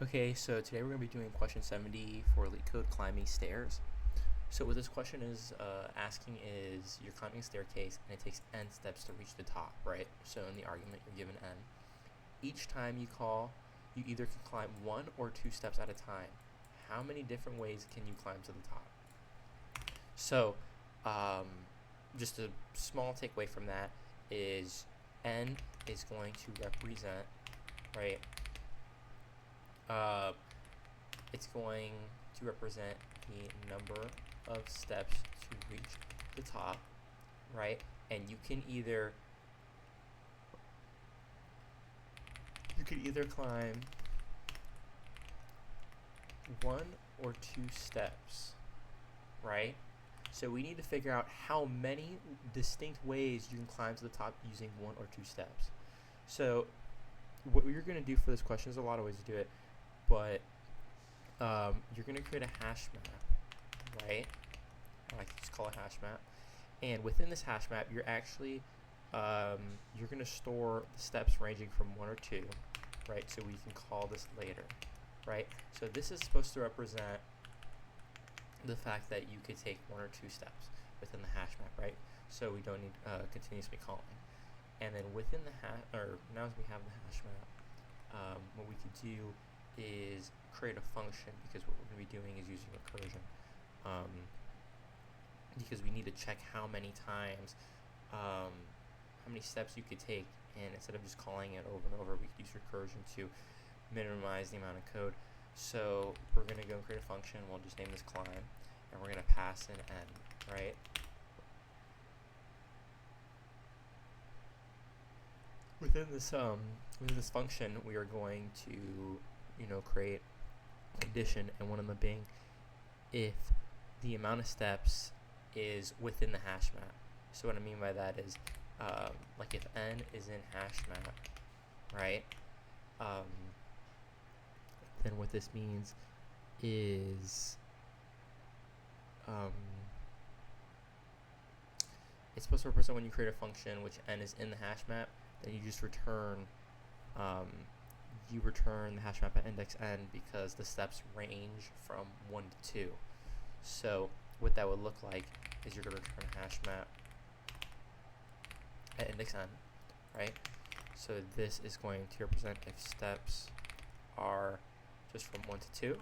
Okay, so today we're going to be doing question 70 for LeetCode climbing stairs. So what this question is asking is you're climbing a staircase and it takes n steps to reach the top, right? So in the argument you're given n. Each time you call, you either can climb 1 or 2 steps at a time. How many different ways can you climb to the top? So just a small takeaway from that is n is going to represent, right? It's going to represent the number of steps to reach the top, right? And you can either climb 1 or 2 steps, right? So we need to figure out how many distinct ways you can climb to the top using 1 or 2 steps. So what you're going to do for this question, there's a lot of ways to do it, but you're going to create a hash map, right? I like to just call it hash map. And within this hash map, you're actually you're going to store the steps ranging from 1 or 2, right? So we can call this later, right? So this is supposed to represent the fact that you could take 1 or 2 steps within the hash map, right? So we don't need continuously calling. And then within the now that we have the hash map, what we could do is create a function, because what we're going to be doing is using recursion, because we need to check how many times, how many steps you could take, and instead of just calling it over and over, we could use recursion to minimize the amount of code. So we're going to go and create a function. We'll just name this climb, and we're going to pass in n, right? Within this function, we are going to create a condition, and one of them being if the amount of steps is within the hash map. So what I mean by that is like if n is in hash map, right? Then what this means is it's supposed to represent when you create a function which n is in the hash map, then you just return the hash map at index n, because the steps range from 1 to 2. So what that would look like is you're going to return a hash map at index n, right? So this is going to represent if steps are just from 1 to 2.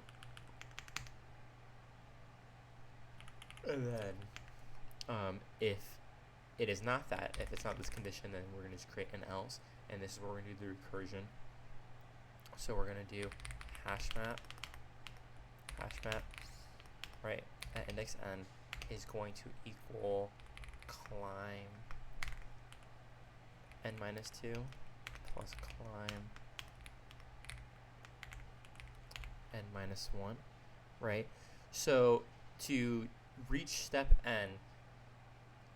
And then if it is not that, if it's not this condition, then we're going to just create an else, and this is where we're going to do the recursion. So we're going to do hash map, right, at index n is going to equal climb n minus 2 plus climb n minus 1, right? So to reach step n,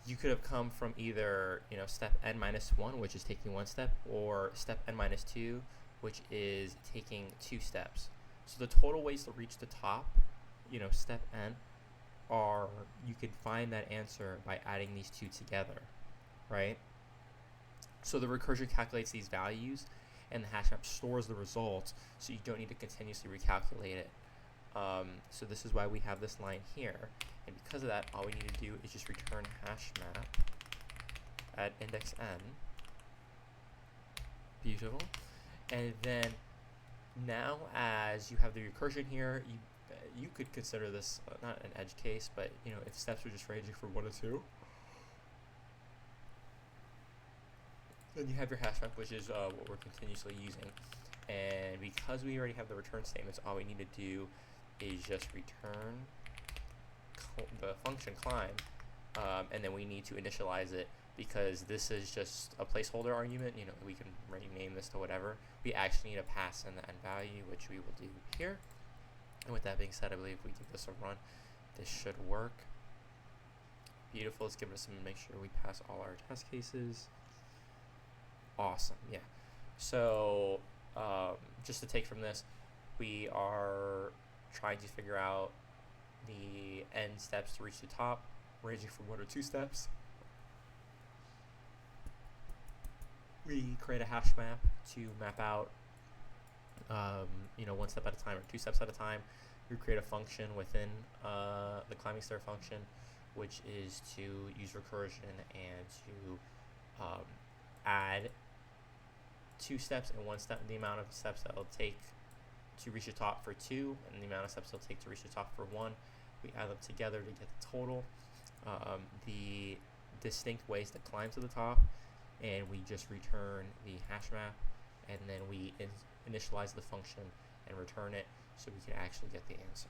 you could have come from either step n minus 1, which is taking 1 step, or step n minus 2, which is taking 2 steps. So the total ways to reach the top, step n, are, you could find that answer by adding these two together, right? So the recursion calculates these values, and the hash map stores the results, so you don't need to continuously recalculate it. So this is why we have this line here, and because of that, all we need to do is just return hash map at index n. Beautiful. And then now, as you have the recursion here, you could consider this not an edge case, but if steps are just ranging from 1 to 2, then you have your hash map, which is what we're continuously using. And because we already have the return statements, all we need to do is just return the function climb, and then we need to initialize it, because this is just a placeholder argument. We can rename this to whatever. We actually need to pass in the n value, which we will do here. And with that being said, I believe if we give this a run, this should work. Beautiful. Let's give it a some, make sure we pass all our test cases. Awesome. Yeah. So just to take from this, we are trying to figure out the n steps to reach the top, ranging from 1 or 2 steps. We create a hash map to map out one step at a time or two steps at a time. We create a function within the climbing stair function, which is to use recursion and to add 2 steps and 1 step, the amount of steps that it'll take to reach the top for 2, and the amount of steps it'll take to reach the top for 1. We add them together to get the total, the distinct ways to climb to the top, and we just return the hash map, and then we initialize the function and return it so we can actually get the answer.